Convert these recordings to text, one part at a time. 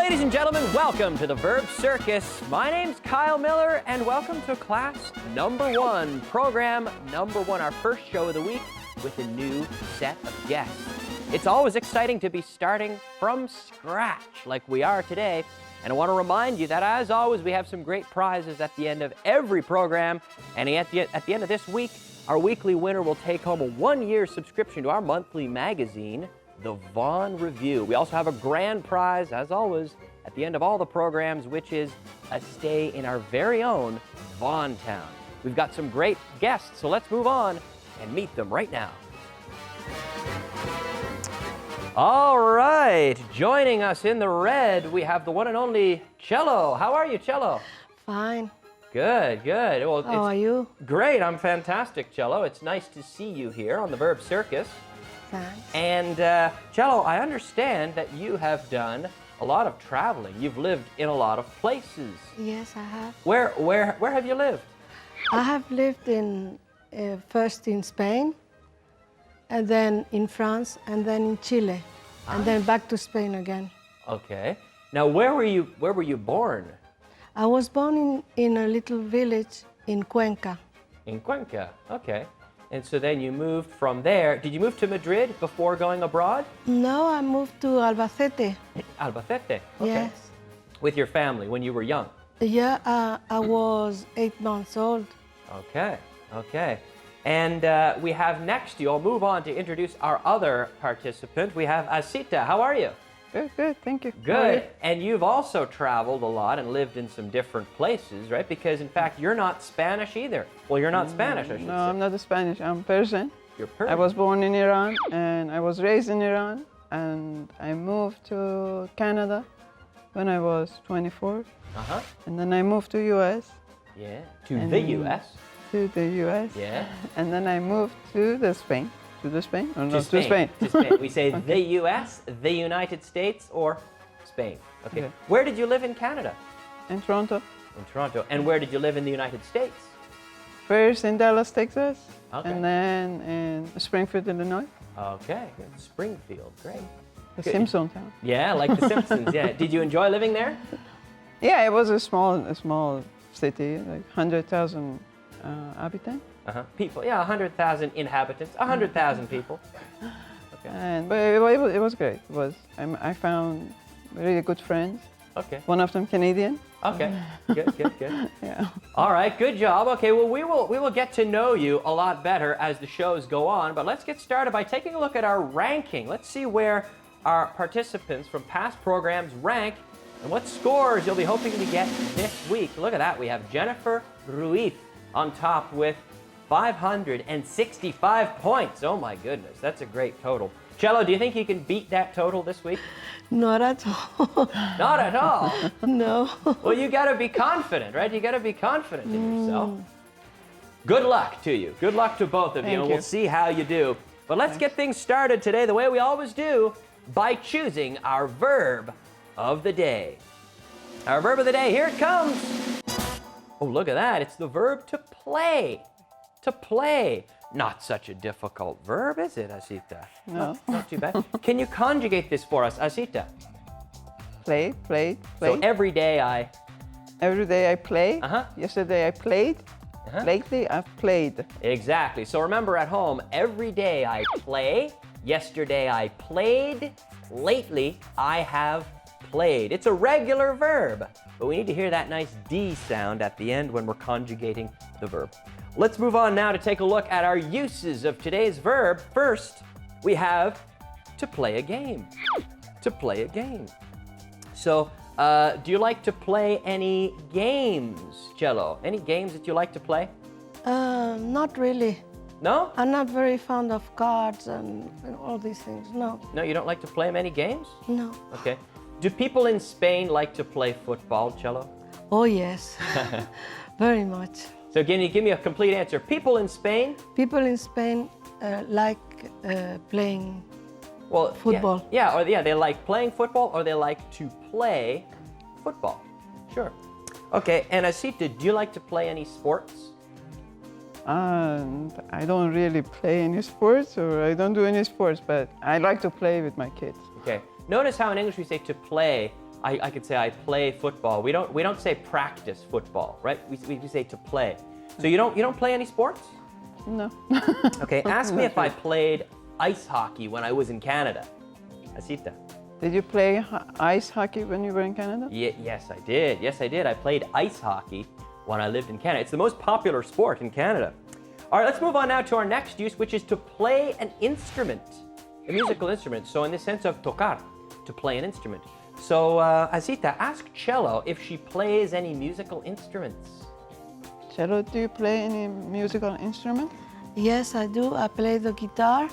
Ladies and gentlemen, welcome to the Verb Circus. My name's Kyle Miller, and welcome to class number 1, program number 1, our first show of the week with a new set of guests. It's always exciting to be starting from scratch like we are today, and I want to remind you that, as always, we have some great prizes at the end of every program, and at the end of this week, our weekly winner will take home a 1-year subscription to our monthly magazine, the Vaughan Review. We also have a grand prize, as always, at the end of all the programs, which is a stay in our very own Vaughan town. We've got some great guests, so let's move on and meet them right now. All right, joining us in the red, we have the one and only Cello. How are you, Cello? Fine. Good, good. Well, How are you? Great, I'm fantastic, Cello. It's nice to see you here on the Verb Circus. Thanks. And Cello, I understand that you have done a lot of traveling. You've lived in a lot of places. Yes, I have. Where have you lived? I have lived in first in Spain, and then in France, and then in Chile, and then back to Spain again. Okay. Now, where were you born? I was born in a little village in Cuenca. In Cuenca. Okay. And so then you moved from there. Did you move to Madrid before going abroad? No, I moved to Albacete. Albacete. Okay. Yes. With your family when you were young. Yeah, I was 8 months old. Okay. Okay. And we have next to you, I'll move on to introduce our other participant. We have Asita. How are you? Good, thank you. Good. And you've also traveled a lot and lived in some different places, right? Because, in fact, you're not Spanish either. Well, you're not Spanish, I should say. No, I'm not Spanish. I'm Persian. You're Persian. I was born in Iran, and I was raised in Iran, and I moved to Canada when I was 24. Uh-huh. And then I moved to U.S. Yeah. To the U.S. To the U.S. Yeah. And then I moved to Spain. To Spain? Or To not Spain. to Spain? To Spain. We say Okay. the U.S., the United States, or Spain. Okay. Okay. Where did you live in Canada? In Toronto. In Toronto. And where did you live in the United States? First in Dallas, Texas. Okay. And then in Springfield, Illinois. Okay. Good. Springfield. Great. The Good. Simpson town. Yeah, like the Simpsons. Yeah. Did you enjoy living there? Yeah, it was a small city, like 100,000 inhabitants. Uh-huh. People. Yeah, 100,000 inhabitants. 100,000 people. Okay. But it was great. I found really good friends. Okay. One of them Canadian. Okay. Good, good, good. Yeah. All right, good job. Okay, well, we will get to know you a lot better as the shows go on, but let's get started by taking a look at our ranking. Let's see where our participants from past programs rank and what scores you'll be hoping to get this week. Look at that. We have Jennifer Ruiz on top with 565 points. Oh my goodness, that's a great total. Cello, do you think you can beat that total this week? Not at all. Not at all. No. Well, you got to be confident, right? You got to be confident in yourself. Good luck to you. Good luck to both of you, Thank and you. we'll see how you do. But let's get things started today the way we always do, by choosing our verb of the day. Our verb of the day, here it comes. Oh, look at that. It's the verb to play. To play. Not such a difficult verb, is it, Asita? No. Not too bad. Can you conjugate this for us, Asita? Play. So every day I... Every day I play. Uh-huh. Yesterday I played. Uh-huh. Lately I've played. Exactly. So remember at home, every day I play. Yesterday I played. Lately I have played. It's a regular verb, but we need to hear that nice D sound at the end when we're conjugating the verb. Let's move on now to take a look at our uses of today's verb. First, we have to play a game. To play a game. So, do you like to play any games, Cello? Any games that you like to play? Not really. No? I'm not very fond of cards and all these things. No. No, you don't like to play many games? No. Okay. Do people in Spain like to play football, Cello? Oh, yes. Very much. So can you give me a complete answer? People in Spain? People in Spain like playing Well, football. Yeah, they like playing football, or they like to play football. Sure. Okay, and Asita, do you like to play any sports? I don't really play any sports, or I don't do any sports, but I like to play with my kids. Okay. Notice how in English we say to play I could say I play football. We don't say practice football, right? We say to play. So you don't play any sports? No. Okay, ask me if I played ice hockey when I was in Canada. Asita. Did you play ice hockey when you were in Canada? Yes, I did. Yes, I did. I played ice hockey when I lived in Canada. It's the most popular sport in Canada. All right, let's move on now to our next use, which is to play an instrument, a musical instrument. So in the sense of tocar, to play an instrument. So Asita, ask Cello if she plays any musical instruments. Cello, do you play any musical instrument? Yes, I do. I play the guitar,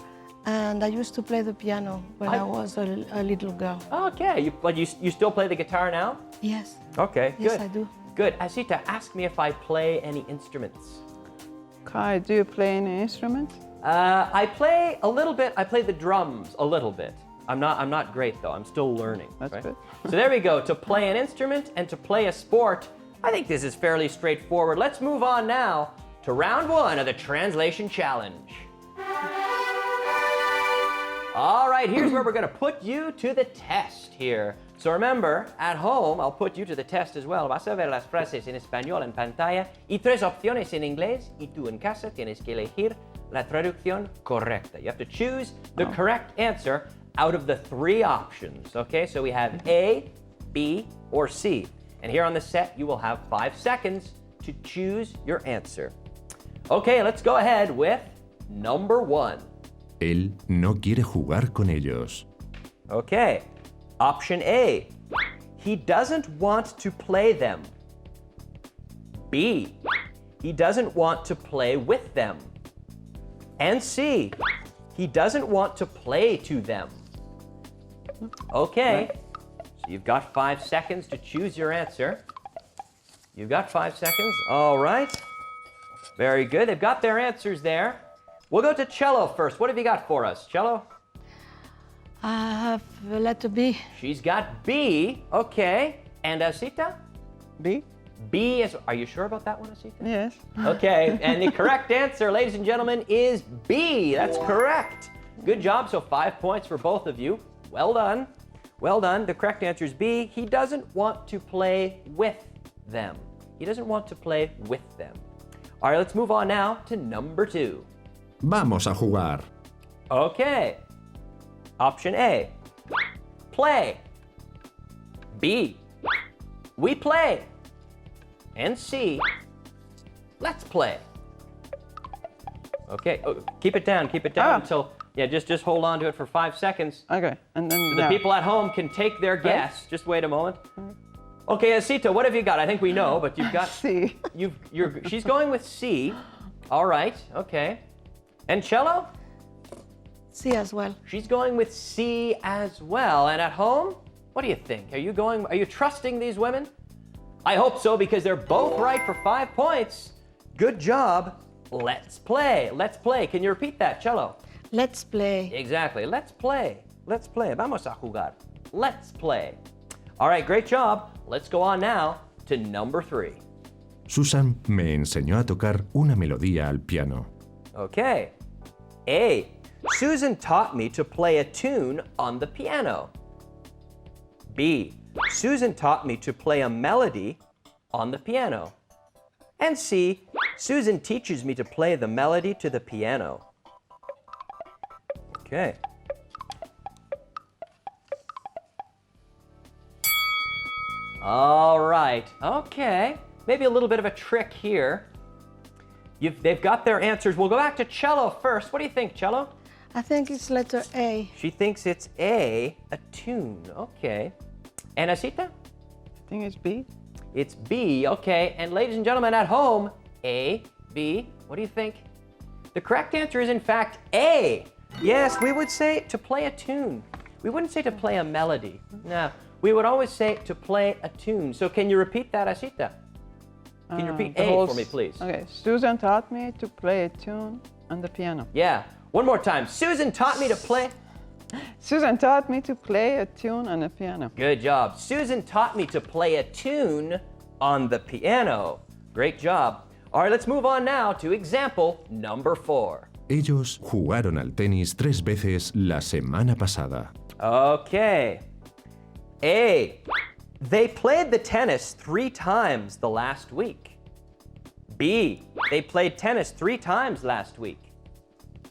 and I used to play the piano when I was a little girl. Okay, but you still play the guitar now? Yes. Okay, good. Yes, I do. Good. Asita, ask me if I play any instruments. Kai, do you play any instrument? I play a little bit. I play the drums a little bit. I'm not great though. I'm still learning. That's right? good. So there we go. To play an instrument and to play a sport. I think this is fairly straightforward. Let's move on now to round 1 of the translation challenge. All right, here's where we're going to put you to the test here. So remember, at home, I'll put you to the test as well. Vas a ver las frases en español en pantalla y 3 opciones en inglés y tú en casa tienes que elegir la traducción correcta. You have to choose the correct answer out of the 3 options, okay? So we have A, B, or C. And here on the set, you will have 5 seconds to choose your answer. Okay, let's go ahead with number 1. Él no quiere jugar con ellos. Okay, option A, he doesn't want to play them. B, he doesn't want to play with them. And C, he doesn't want to play to them. Okay, so you've got 5 seconds to choose your answer. You've got 5 seconds, all right. Very good, they've got their answers there. We'll go to Cello first. What have you got for us, Cello? I have the letter B. She's got B, okay. And Asita? B? B is, are you sure about that one, Asita? Yes. Okay, and the correct answer, ladies and gentlemen, is B. That's correct. Good job, so 5 points for both of you. Well done. Well done, the correct answer is B. He doesn't want to play with them. He doesn't want to play with them. All right, let's move on now to number 2. Vamos a jugar. Okay. Option A, play. B, we play. And C, let's play. Okay, keep it down until, just hold on to it for 5 seconds. Okay, and then So the people at home can take their guess. Just wait a moment. Okay, Asita, what have you got? I think we know, but you've got C. She's going with C. All right, okay. And Cello? C as well. She's going with C as well. And at home, what do you think? Are you trusting these women? I hope so, because they're both right for 5 points. Good job. Let's play. Let's play. Can you repeat that, Cello? Let's play. Exactly. Let's play. Let's play. Vamos a jugar. Let's play. All right, great job. Let's go on now to number 3. Susan me enseñó a tocar una melodía al piano. Okay. A, Susan taught me to play a tune on the piano. B, Susan taught me to play a melody on the piano. And C, Susan teaches me to play the melody to the piano. Okay. All right. Okay. Maybe a little bit of a trick here. They've got their answers. We'll go back to Cello first. What do you think, Cello? I think it's letter A. She thinks it's a tune. Okay. And Asita? I think it's B. It's B. Okay. And ladies and gentlemen at home, A, B, what do you think? The correct answer is in fact A. Yes, we would say to play a tune. We wouldn't say to play a melody. No, we would always say to play a tune. So can you repeat that, Asita? Can you repeat A for me, please? Okay, Susan taught me to play a tune on the piano. Yeah. One more time. Susan taught me to play. Susan taught me to play a tune on the piano. Good job. Susan taught me to play a tune on the piano. Great job. All right, let's move on now to example number 4. Ellos jugaron al tenis 3 veces la semana pasada. Okay. A, They played the tennis 3 times the last week. B, they played tennis 3 times last week.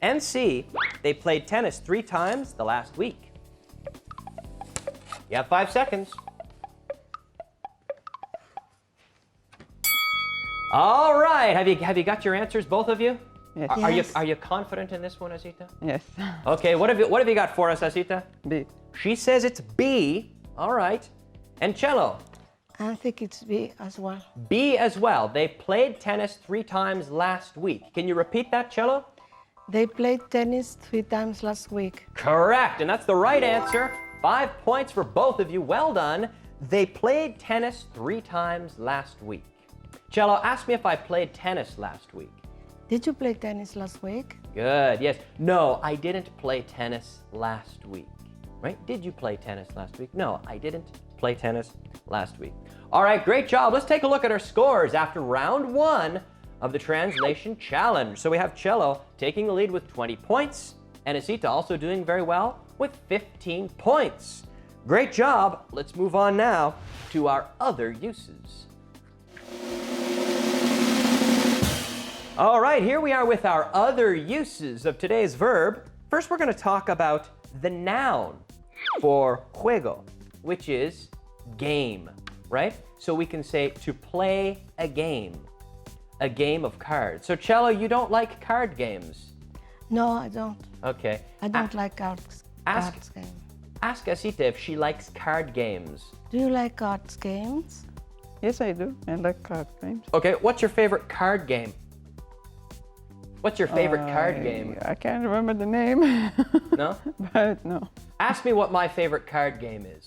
And C, they played tennis 3 times the last week. You have 5 seconds. All right, have you got your answers, both of you? Yes. Are you confident in this one, Asita? Yes. Okay, what have you got for us, Asita? B. She says it's B. All right. And Cello? I think it's B as well. B as well. They played tennis 3 times last week. Can you repeat that, Cello? They played tennis 3 times last week. Correct, and that's the right answer. 5 points for both of you. Well done. They played tennis 3 times last week. Cello, ask me if I played tennis last week. Did you play tennis last week? Good, yes. No, I didn't play tennis last week. Right? Did you play tennis last week? No, I didn't play tennis last week. All right, great job. Let's take a look at our scores after round 1 of the translation challenge. So we have Cello taking the lead with 20 points, and Asita also doing very well with 15 points. Great job. Let's move on now to our other uses. All right, here we are with our other uses of today's verb. First, we're going to talk about the noun for juego, which is game, right? So we can say to play a game of cards. So Cello, you don't like card games? No, I don't. Okay. I don't like cards games. Ask Asita if she likes card games. Do you like cards games? Yes, I do. I like card games. Okay, what's your favorite card game? What's your favorite card game? I can't remember the name. No? But no. Ask me what my favorite card game is.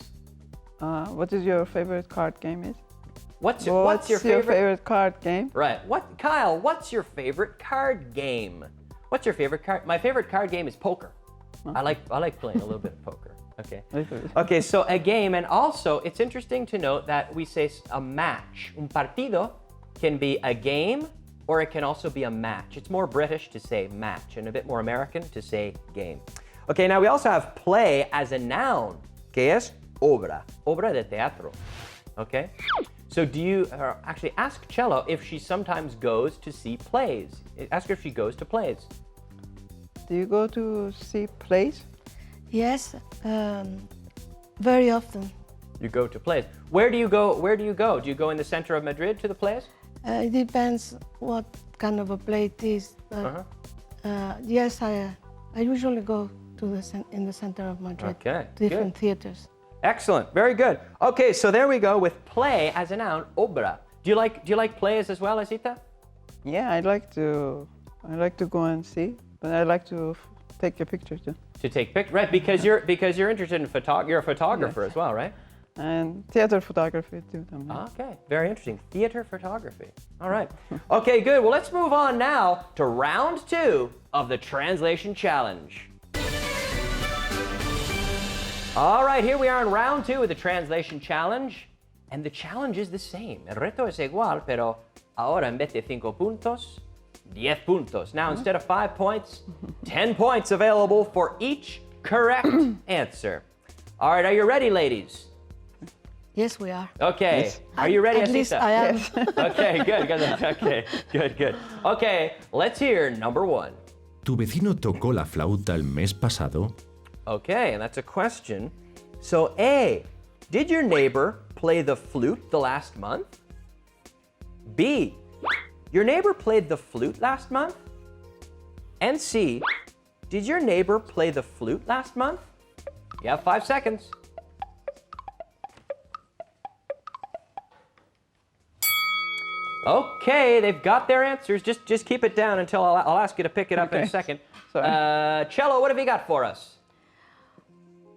What is your favorite card game is? What's your favorite card game? Right. Kyle, what's your favorite card game? What's your favorite card? My favorite card game is poker. I like playing a little bit of poker. Okay. Okay, so a game, and also it's interesting to note that we say a match. Un partido can be a game, or it can also be a match. It's more British to say match, and a bit more American to say game. Okay, now we also have play as a noun, que es obra de teatro. Okay? So do you, actually ask Cello if she sometimes goes to see plays. Ask her if she goes to plays. Do you go to see plays? Yes, very often. You go to plays. Where do you go? Do you go in the center of Madrid to the plays? It depends what kind of a play it is. Yes, I usually go to in the center of Madrid. Okay, Different theaters. Excellent, very good. Okay, so there we go with play as a noun, obra. Do you like plays as well, Asita? Yeah, I like to go and see, but I like to take a picture too. To take pictures, right? Because you're interested in you're a photographer as well, right? And theater photography too. Okay, very interesting. Theater photography. All right. Okay, good. Well, let's move on now to round 2 of the translation challenge. All right, here we are in round 2 of the translation challenge, and the challenge is the same. El reto es igual, pero ahora en vez de 5 puntos, 10 puntos. Now, instead of 5 points, 10 points available for each correct answer. All right, are you ready, ladies? Yes, we are. Okay. Yes. Are you ready, At Asita? least I am. Okay, good. Okay, good. Okay, let's hear number 1. ¿Tu vecino tocó la flauta el mes pasado? Okay, and that's a question. So A, did your neighbor play the flute the last month? B, your neighbor played the flute last month? And C, did your neighbor play the flute last month? You have 5 seconds. Okay, they've got their answers. Just keep it down until I'll ask you to pick it up in a second. Sorry. Cello, what have you got for us?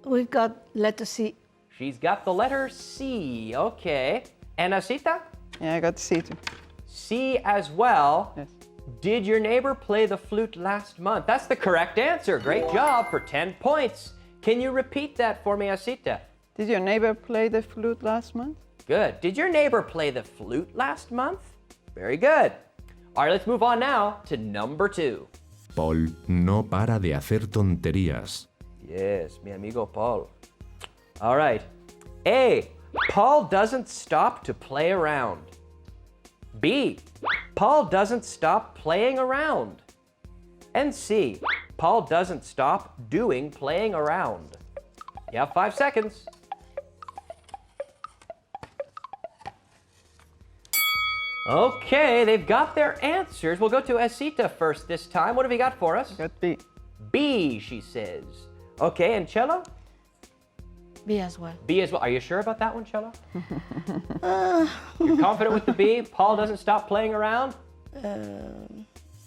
We've got letter C. She's got the letter C. Okay. And Asita? Yeah, I got C too. C as well. Yes. Did your neighbor play the flute last month? That's the correct answer. Great job for 10 points. Can you repeat that for me, Asita? Did your neighbor play the flute last month? Good. Did your neighbor play the flute last month? Very good. All right, let's move on now to number 2. Paul no para de hacer tonterías. Yes, mi amigo Paul. All right. A, Paul doesn't stop to play around. B, Paul doesn't stop playing around. And C, Paul doesn't stop doing playing around. You have 5 seconds. Okay, they've got their answers. We'll go to Asita first this time. What have you got for us? Got B. B, she says. Okay, and Cello? B as well. B as well. Are you sure about that one, Cello? You're confident with the B? Paul doesn't stop playing around?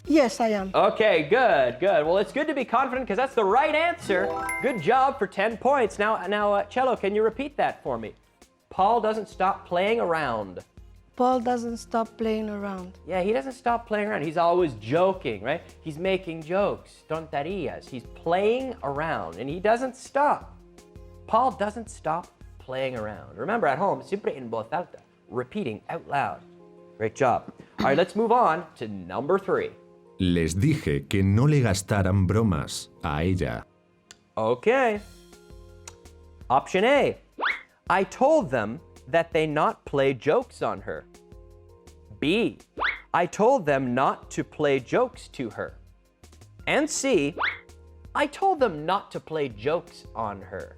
Yes, I am. Okay, good, good. Well, it's good to be confident because that's the right answer. Good job for 10 points. Now, Cello, can you repeat that for me? Paul doesn't stop playing around. Paul doesn't stop playing around. Yeah, he doesn't stop playing around. He's always joking, right? He's making jokes, tonterías. He's playing around, and he doesn't stop. Paul doesn't stop playing around. Remember, at home, siempre en voz alta, repeating out loud. Great job. All right, let's move on to number 3. Les dije que no le gastaran bromas a ella. Okay. Option A. I told them that they not play jokes on her. B. I told them not to play jokes to her. And C. I told them not to play jokes on her.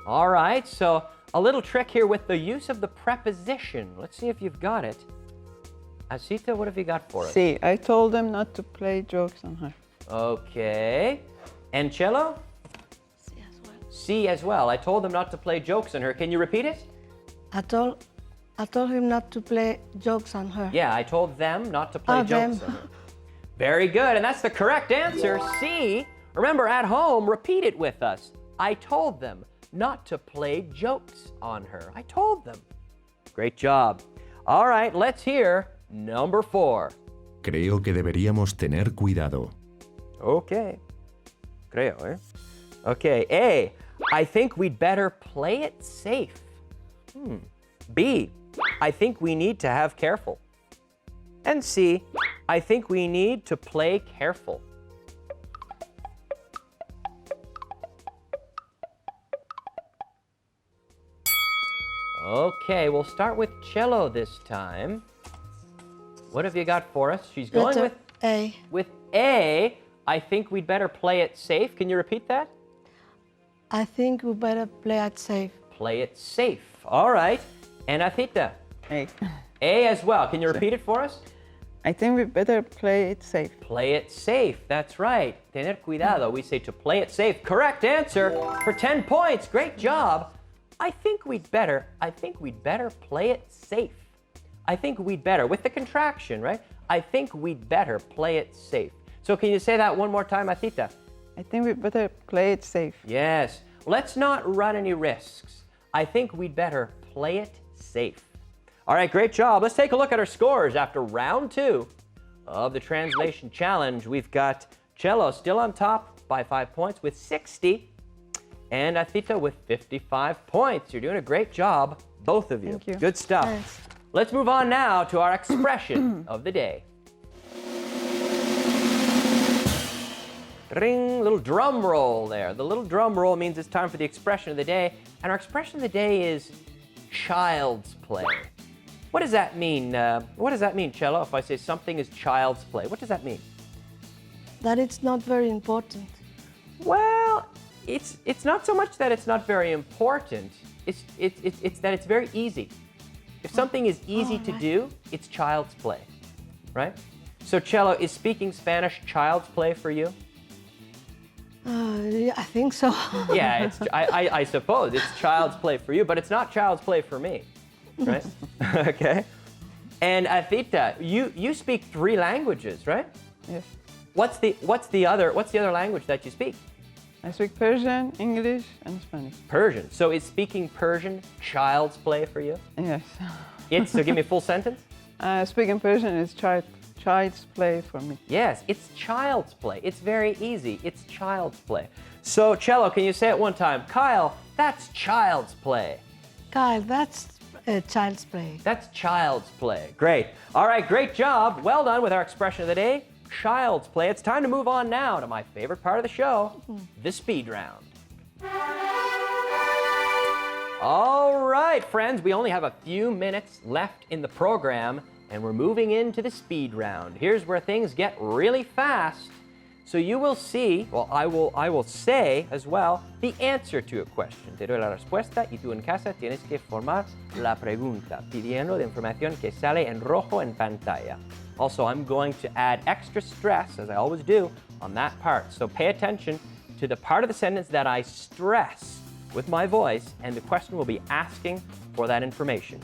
All right, so a little trick here with the use of the preposition. Let's see if you've got it. Asita, what have you got for us? C. I told them not to play jokes on her. Okay. And Cello? C as well. C as well. I told them not to play jokes on her. Can you repeat it? I told him not to play jokes on her. Yeah, I told them not to play jokes them. on her. Very good, and that's the correct answer, C. Remember, at home, repeat it with us. I told them not to play jokes on her. I told them. Great job. All right, let's hear number 4. Creo que deberíamos tener cuidado. Okay. Creo, eh? Okay, A. I think we'd better play it safe. B. I think we need to have careful. And C. I think we need to play careful. Okay, we'll start with Cello this time. What have you got for us? She's going Letter A. with A. I think we'd better play it safe. Can you repeat that? I think we better play it safe. Play it safe. All right. And Asita? A. A as well. Can you repeat it for us? I think we better play it safe. Play it safe. That's right. Tener cuidado. We say to play it safe. Correct answer for 10 points. Great job. I think we'd better play it safe. I think we'd better, with the contraction, right? I think we'd better play it safe. So can you say that one more time, Asita? I think we better play it safe. Yes. Let's not run any risks. I think we'd better play it safe. All right, great job. Let's take a look at our scores after round 2 of the translation challenge. We've got Cello still on top by 5 points with 60, and Asita with 55 points. You're doing a great job, both of you. Thank you. Good stuff. Thanks. Let's move on now to our expression of the day. Ring, little drum roll there. The little drum roll means it's time for the expression of the day, and our expression of the day is child's play. What does that mean? What does that mean, Cello, if I say something is child's play? What does that mean? That it's not very important. Well, it's not so much that it's not very important. It's that it's very easy. If something is easy to do, it's child's play, right? So, Cello, is speaking Spanish child's play for you? Yeah, I think so. Yeah, I suppose it's child's play for you, but it's not child's play for me, right? Okay. And Asita, you speak 3 languages, right? Yes. What's the other language that you speak? I speak Persian, English, and Spanish. Persian. So is speaking Persian child's play for you? Yes. So give me a full sentence. Speaking Persian is child's play for me. Yes, it's child's play. It's very easy. It's child's play. So, Cello, can you say it one time? Kyle, that's child's play. Kyle, that's child's play. That's child's play. Great. All right, great job. Well done with our expression of the day. child's play. It's time to move on now to my favorite part of the show, the speed round. All right, friends, we only have a few minutes left in the program, and we're moving into the speed round. Here's where things get really fast. So you will see, well, I will say as well, the answer to a question. Te doy la respuesta y tú en casa tienes que formar la pregunta, pidiendo la información que sale en rojo en pantalla. Also, I'm going to add extra stress, as I always do, on that part. So pay attention to the part of the sentence that I stress with my voice, and the question will be asking for that information.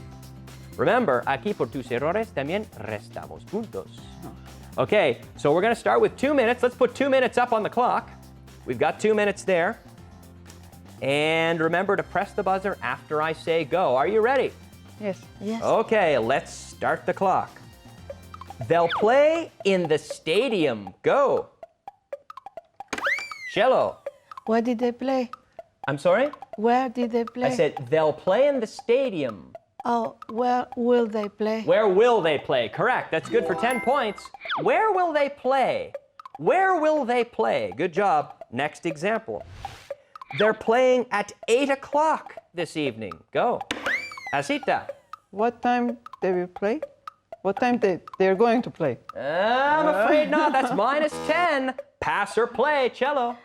Remember, aquí por tus errores también restamos puntos. Okay, so we're going to start with 2 minutes. Let's put 2 minutes up on the clock. We've got 2 minutes there. And remember to press the buzzer after I say go. Are you ready? Yes. Yes. Okay, let's start the clock. They'll play in the stadium. Go. Cello. Where did they play? I'm sorry? Where did they play? I said they'll play in the stadium. Oh, where will they play? Where will they play? Correct. That's good for 10 points. Where will they play? Where will they play? Good job. Next example. They're playing at 8 o'clock this evening. Go. Asita. What time they will play? What time they're going to play? I'm afraid not. That's minus 10. Pass or play, Cello.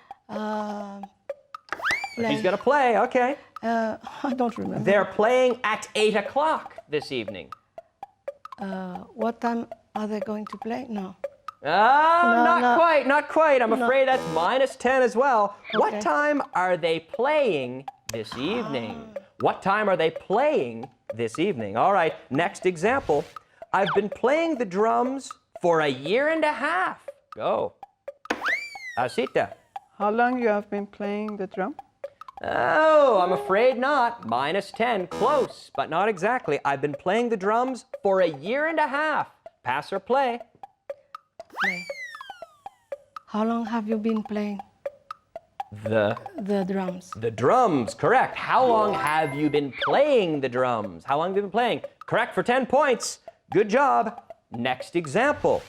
He's going to play. Okay. I don't remember. They're playing at 8 o'clock this evening. What time are they going to play? No. Not quite. I'm afraid that's minus 10 as well. Okay. What time are they playing this evening? What time are they playing this evening? All right, next example. I've been playing the drums for 1.5 years. Go. Asita. How long you have been playing the drum? Oh, I'm afraid not. Minus 10. Close, but not exactly. I've been playing the drums for 1.5 years. Pass or play? Play. How long have you been playing the drums? The drums, correct. How long have you been playing the drums? How long have you been playing? Correct for 10 points. Good job. Next example.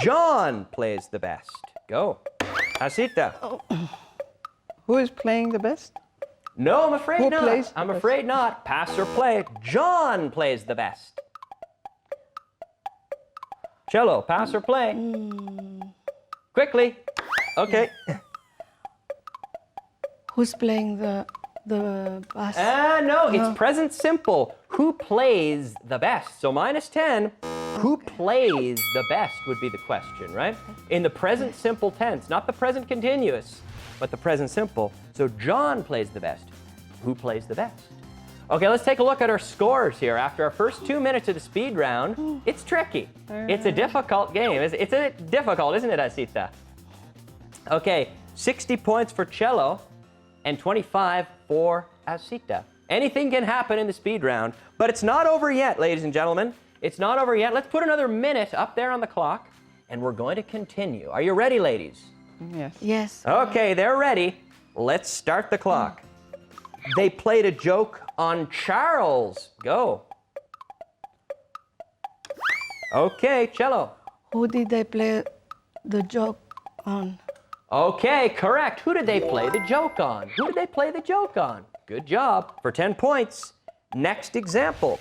John plays the best. Go. Asita. Who is playing the best? No, I'm afraid Who not. plays the I'm best? afraid not. Pass or play. John plays the best. Cello, pass or play? Quickly. Okay. Who's playing the bass? No, it's present simple. Who plays the best? So minus 10. Who plays the best would be the question, right? In the present simple tense, not the present continuous, but the present simple. So John plays the best. Who plays the best? Okay, let's take a look at our scores here. After our first 2 minutes of the speed round, it's tricky. It's a difficult game. It's difficult, isn't it, Asita? Okay, 60 points for Cello and 25 for Asita. Anything can happen in the speed round, but it's not over yet, ladies and gentlemen. It's not over yet. Let's put another minute up there on the clock, and we're going to continue. Are you ready, ladies? Yes. Yes. Okay, they're ready. Let's start the clock. They played a joke on Charles. Go. Okay, Cello. Who did they play the joke on? Okay, correct. Who did they play the joke on? Who did they play the joke on? Good job for 10 points. Next example.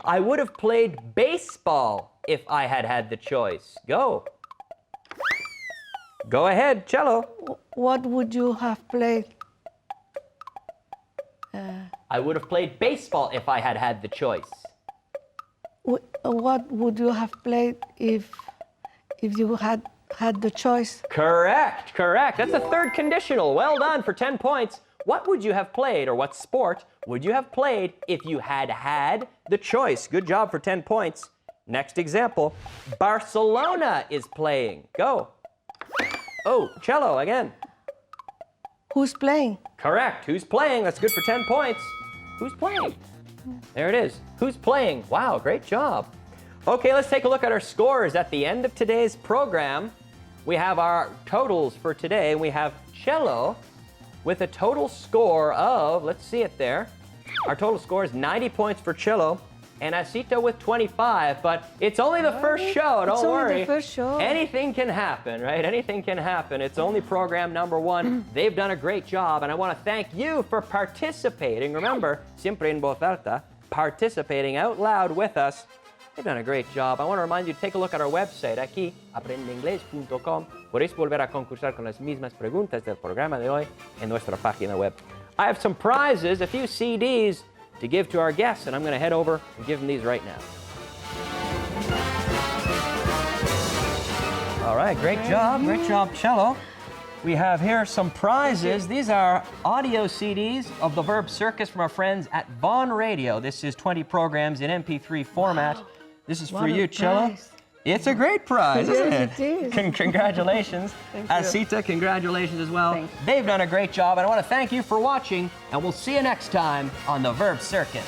I would have played baseball if I had had the choice. Go. Go ahead, Cello. What would you have played? I would have played baseball if I had had the choice. What would you have played if you had the choice? Correct, correct. That's a third conditional. Well done for 10 points. What would you have played, or what sport would you have played if you had had the choice? Good job for 10 points. Next example. Barcelona is playing. Go. Oh, Cello again. Who's playing? Correct. Who's playing? That's good for 10 points. Who's playing? There it is. Who's playing? Wow, great job. Okay, let's take a look at our scores at the end of today's program. We have our totals for today. We have Cello with a total score of, let's see it there. Our total score is 90 points for Cello and Asita with 25, but it's only the first show, don't worry. It's only the first show. Anything can happen, right? Anything can happen. It's only program number 1. They've done a great job, and I want to thank you for participating. Remember, siempre en voz alta, participating out loud with us. They've done a great job. I want to remind you to take a look at our website, aquí, aprendeinglés.com. Podéis volver a concursar con las mismas preguntas del programa de hoy en nuestra página web. I have some prizes, a few CDs to give to our guests, and I'm going to head over and give them these right now. All right, great job, Cello. We have here some prizes. These are audio CDs of the Verb Circus from our friends at Vaughan Radio. This is 20 programs in MP3 format. Wow. This is for you, Cello. Prize. It's a great prize, isn't it? Yes, it is. Congratulations. Asita, congratulations as well. Thanks. They've done a great job. I want to thank you for watching, and we'll see you next time on the Verb Circus.